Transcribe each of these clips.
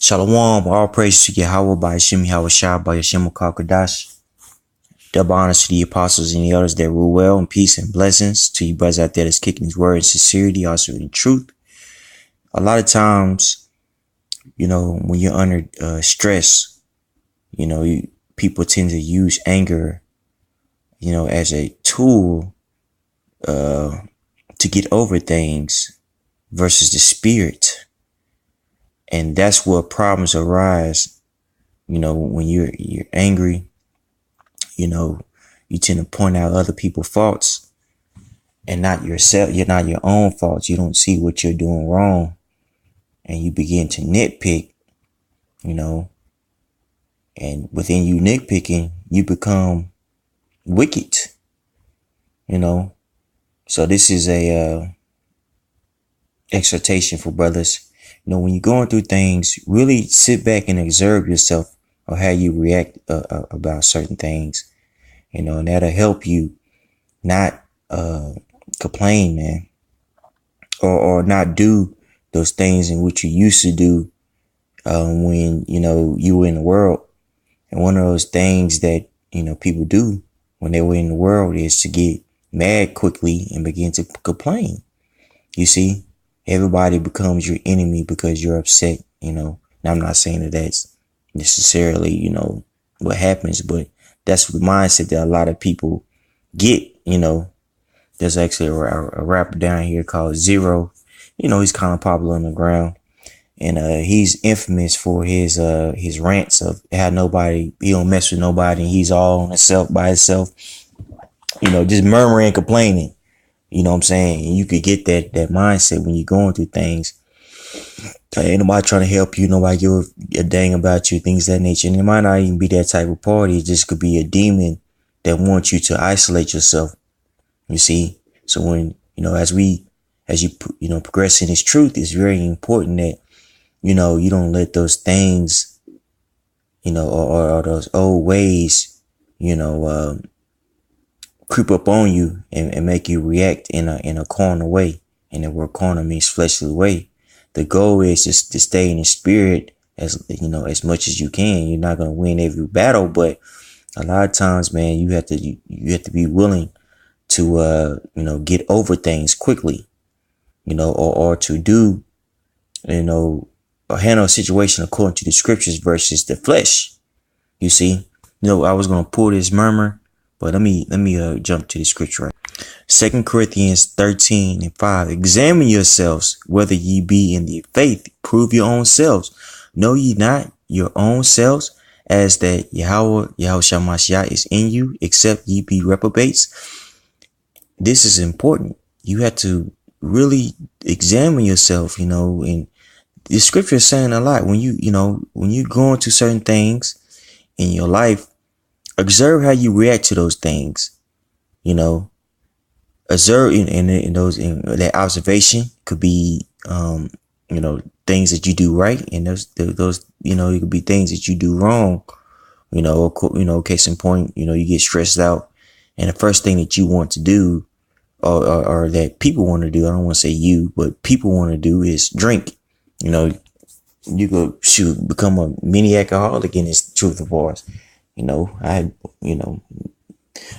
Shalom, all praise to Yahweh by Hashem Yahushua by Hashem Kakadash. Double honors to the apostles and the elders that rule well, and peace and blessings to you brothers out there that's kicking his word in sincerity, also in truth. A lot of times, when you're under stress, people tend to use anger, as a tool to get over things versus the spirit. And that's where problems arise, when you're angry, you tend to point out other people's faults and not yourself. You're not your own faults. You don't see what you're doing wrong. And you begin to nitpick, and within you nitpicking, you become wicked, So this is a exhortation for brothers. When you're going through things, really sit back and observe yourself or how you react about certain things, and that'll help you not complain, man, or not do those things in which you used to do when, you were in the world. And one of those things that, people do when they were in the world is to get mad quickly and begin to complain. You see? Everybody becomes your enemy because you're upset, Now, I'm not saying that that's necessarily, what happens, but that's the mindset that a lot of people get, There's actually a rapper down here called Zero. He's kind of popular on the ground. And he's infamous for his rants of how he don't mess with nobody, and he's all on himself by himself, just murmuring and complaining. You know what I'm saying? And you could get that mindset when you're going through things. Ain't nobody trying to help you. Nobody give a dang about you, things of that nature. And it might not even be that type of party. It just could be a demon that wants you to isolate yourself. You see? So when, as you progress in this truth, it's very important that, you don't let those things, or those old ways, creep up on you and make you react in a carnal way. And the word carnal means fleshly way. The goal is just to stay in the spirit as much as you can. You're not going to win every battle, but a lot of times, man, you have to be willing to, get over things quickly, or to do, or handle a situation according to the scriptures versus the flesh. You see, I was going to pull this murmur. But let me jump to the scripture. 2 Corinthians 13:5. Examine yourselves whether ye be in the faith. Prove your own selves. Know ye not your own selves as that Yahushua Mashiach is in you, except ye be reprobates. This is important. You have to really examine yourself, and the scripture is saying a lot. When when you're going through certain things in your life, observe how you react to those things, observe in that observation could be, things that you do right. And those, it could be things that you do wrong, case in point, you get stressed out and the first thing that you want to do or that people want to do, I don't want to say you, but people want to do is drink. You could become a mini alcoholic in this truth of ours. I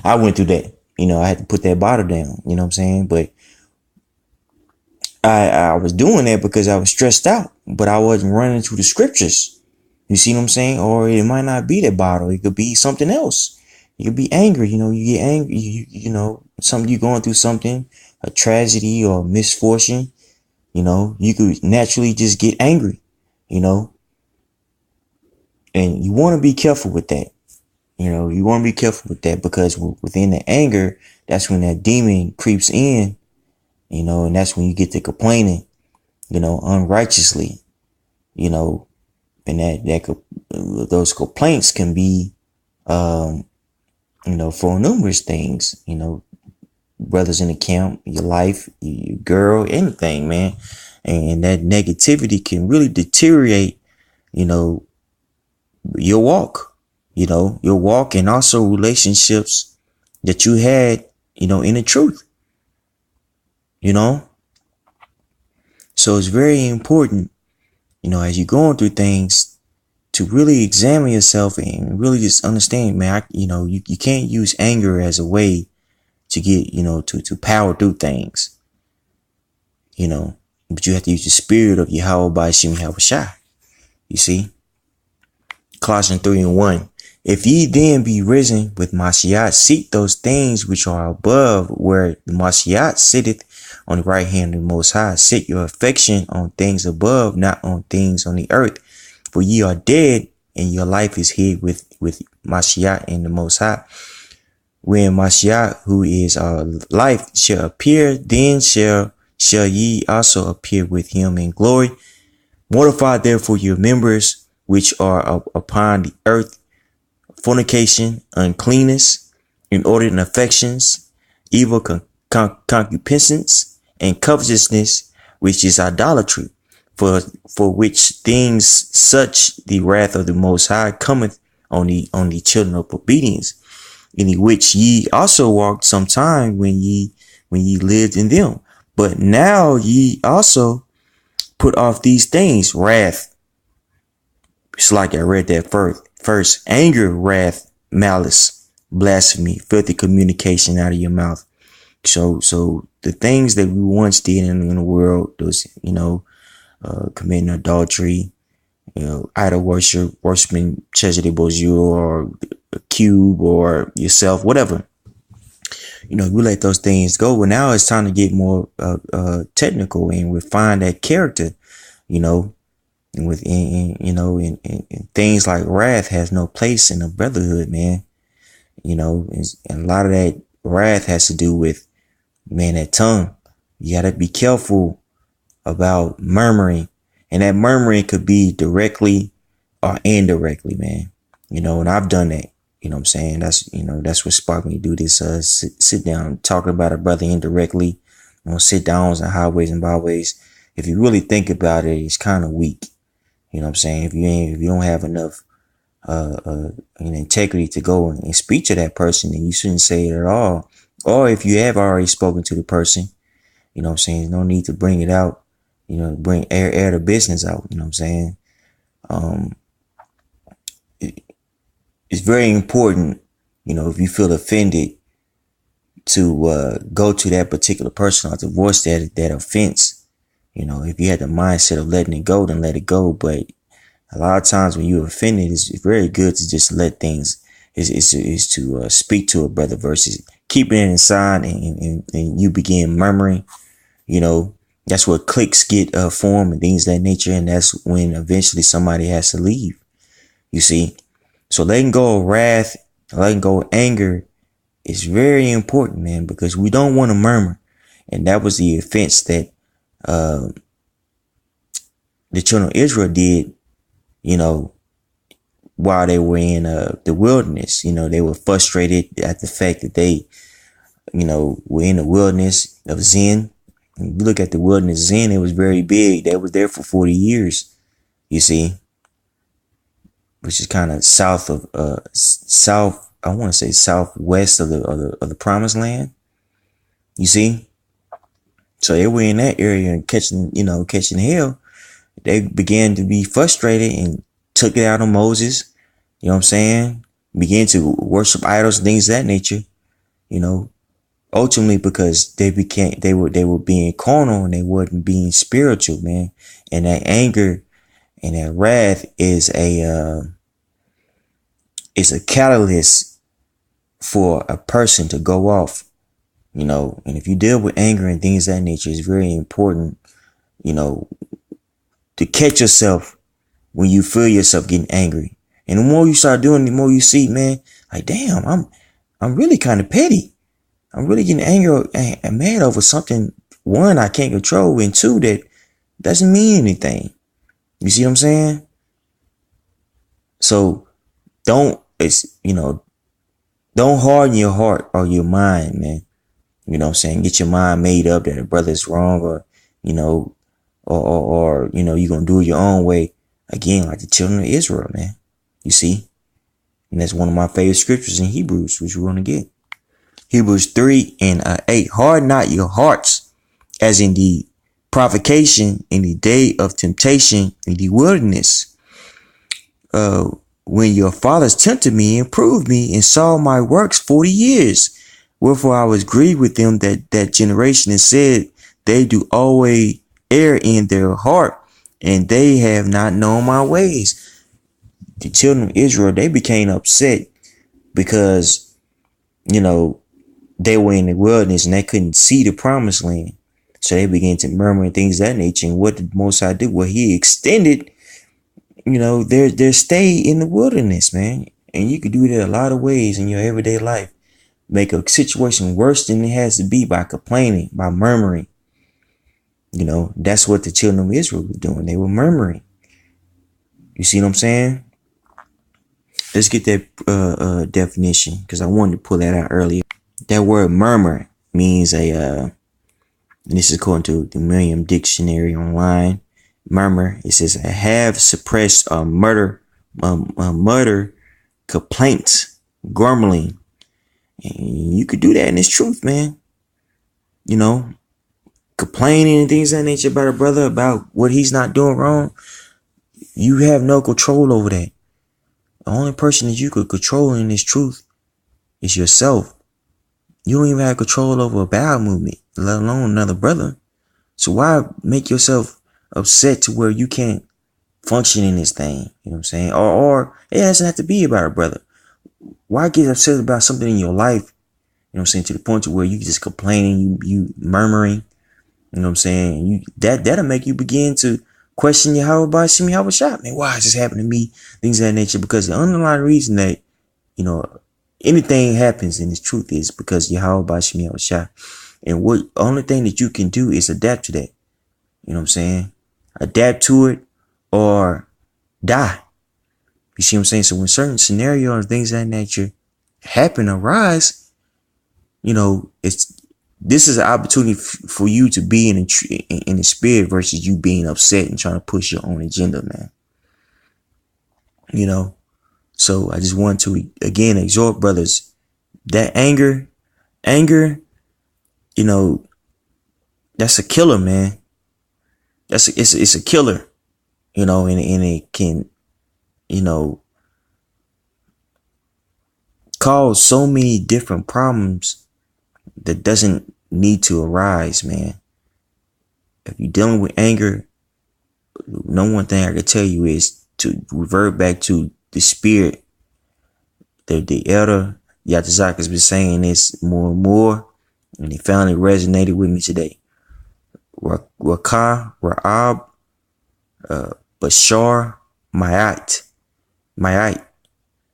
went through that, I had to put that bottle down, you know what I'm saying? But I was doing that because I was stressed out, but I wasn't running to the scriptures. You see what I'm saying? Or it might not be that bottle. It could be something else. You could be angry, you get angry, something, you're going through something, a tragedy or misfortune, you could naturally just get angry, and you want to be careful with that. You want to be careful with that because within the anger, that's when that demon creeps in, and that's when you get to complaining, unrighteously, and those complaints can be, for numerous things, brothers in the camp, your life, your girl, anything, man. And that negativity can really deteriorate, your walk. Your walk and also relationships that you had, in the truth, So it's very important, as you're going through things, to really examine yourself and really just understand, man, you can't use anger as a way to get, to power through things, but you have to use the spirit of Yahweh by Shem Yahushua. You see, Colossians 3:1. If ye then be risen with Mashiach, seek those things which are above, where the Mashiach sitteth on the right hand of the Most High. Set your affection on things above, not on things on the earth. For ye are dead, and your life is hid with Mashiach in the Most High. When Mashiach, who is our life, shall appear, then shall ye also appear with him in glory. Mortify therefore your members which are upon the earth, fornication, uncleanness, inordinate affections, evil concupiscence, and covetousness, which is idolatry. For which things such the wrath of the Most High cometh on the children of obedience, in which ye also walked sometime when ye lived in them. But now ye also put off these things: wrath. It's like I read that first. Anger, wrath, malice, blasphemy, filthy communication out of your mouth. So the things that we once did in the world, those, committing adultery, idol worship, worshiping Cheche de Beaujeu or a cube or yourself, whatever. We let those things go. But now it's time to get more technical and refine that character, and and things like wrath has no place in a brotherhood, man. And a lot of that wrath has to do with, man, that tongue. You gotta be careful about murmuring, and that murmuring could be directly or indirectly, man. And I've done that. What I'm saying? That's what sparked me to do this. Sit down, talking about a brother indirectly, sit downs and highways and byways. If you really think about it, it's kind of weak. What I'm saying? If you don't have enough integrity to go and speak to that person, then you shouldn't say it at all. Or if you have already spoken to the person, what I'm saying, there's no need to bring it out. Bring air the business out. What I'm saying? It's very important, if you feel offended, to go to that particular person or to voice that offense. If you had the mindset of letting it go, then let it go. But a lot of times when you're offended, it's very good to just let things, is to speak to a brother versus keeping it inside and you begin murmuring. That's where cliques get formed and things of that nature. And that's when eventually somebody has to leave. You see? So letting go of wrath, letting go of anger is very important, man, because we don't want to murmur. And that was the offense that the children of Israel did, while they were in the wilderness. They were frustrated at the fact that they, were in the wilderness of Zin. And you look at the wilderness of Zin, it was very big. They was there for 40 years, you see, which is kind of south, I want to say southwest of the promised land, you see. So they were in that area and catching hell. They began to be frustrated and took it out on Moses. You know what I'm saying? Began to worship idols and things of that nature. Ultimately because they were being carnal and they wasn't being spiritual, man. And that anger and that wrath is a catalyst for a person to go off. And if you deal with anger and things of that nature, it's very important, to catch yourself when you feel yourself getting angry. And the more you start doing, the more you see, man, like, damn, I'm really kind of petty. I'm really getting angry and mad over something, one, I can't control, and two, that doesn't mean anything. You see what I'm saying? So don't harden your heart or your mind, man. You know what I'm saying? Get your mind made up that a brother is wrong or you're going to do it your own way. Again, like the children of Israel, man. You see? And that's one of my favorite scriptures in Hebrews, which we're going to get. Hebrews 3:8. Harden not your hearts, as indeed provocation in the day of temptation in the wilderness. When your fathers tempted me and proved me and saw my works 40 years. Wherefore I was grieved with them that generation and said, they do always err in their heart, and they have not known my ways. The children of Israel, they became upset because, they were in the wilderness and they couldn't see the promised land. So they began to murmur and things of that nature. And what did Most High do? Well, he extended, their stay in the wilderness, man. And you could do that a lot of ways in your everyday life. Make a situation worse than it has to be by complaining, by murmuring. That's what the children of Israel were doing. They were murmuring. You see what I'm saying? Let's get that definition, because I wanted to pull that out earlier. That word murmur means and this is according to the Merriam Dictionary online. Murmur, it says have suppressed or mutter, complaints, grumbling. And you could do that in this truth, man. Complaining and things of that nature about a brother, about what he's not doing wrong. You have no control over that. The only person that you could control in this truth is yourself. You don't even have control over a bowel movement, let alone another brother. So why make yourself upset to where you can't function in this thing? You know what I'm saying? Or it doesn't have to be about a brother. Why get upset about something in your life? You know what I'm saying? To the point to where you just complaining, you murmuring. You know what I'm saying? That'll make you begin to question your Yahweh Shem Yahweh Shah. Man, why is this happening to me? Things of that nature. Because the underlying reason that, anything happens in this truth is because Yahweh Shem Yahweh Shah. And the only thing that you can do is adapt to that. You know what I'm saying? Adapt to it or die. You see what I'm saying? So when certain scenarios and things of that nature arise, this is an opportunity for you to be in the spirit versus you being upset and trying to push your own agenda, man. So I just want to again exhort brothers that anger, that's a killer, man. It's a killer, and it can, cause so many different problems that doesn't need to arise, man. If you're dealing with anger, one thing I can tell you is to revert back to the spirit. The elder Yatazak has been saying this more and more, and he finally resonated with me today. Rakah, Ra'ab, Bashar, Mayat.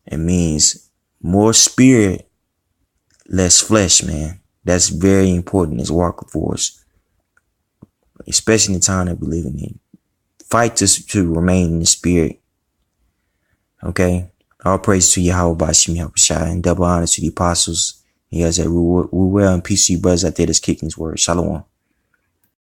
It means more spirit, less flesh, man. That's very important as walk for us, especially in the time that we're living in. Fight to remain in the spirit. Okay? All praise to Yahweh Bashim Yahushua, and double honor to the apostles. You guys that rule well, and peace to you brothers out there that's kicking his word. Shalom.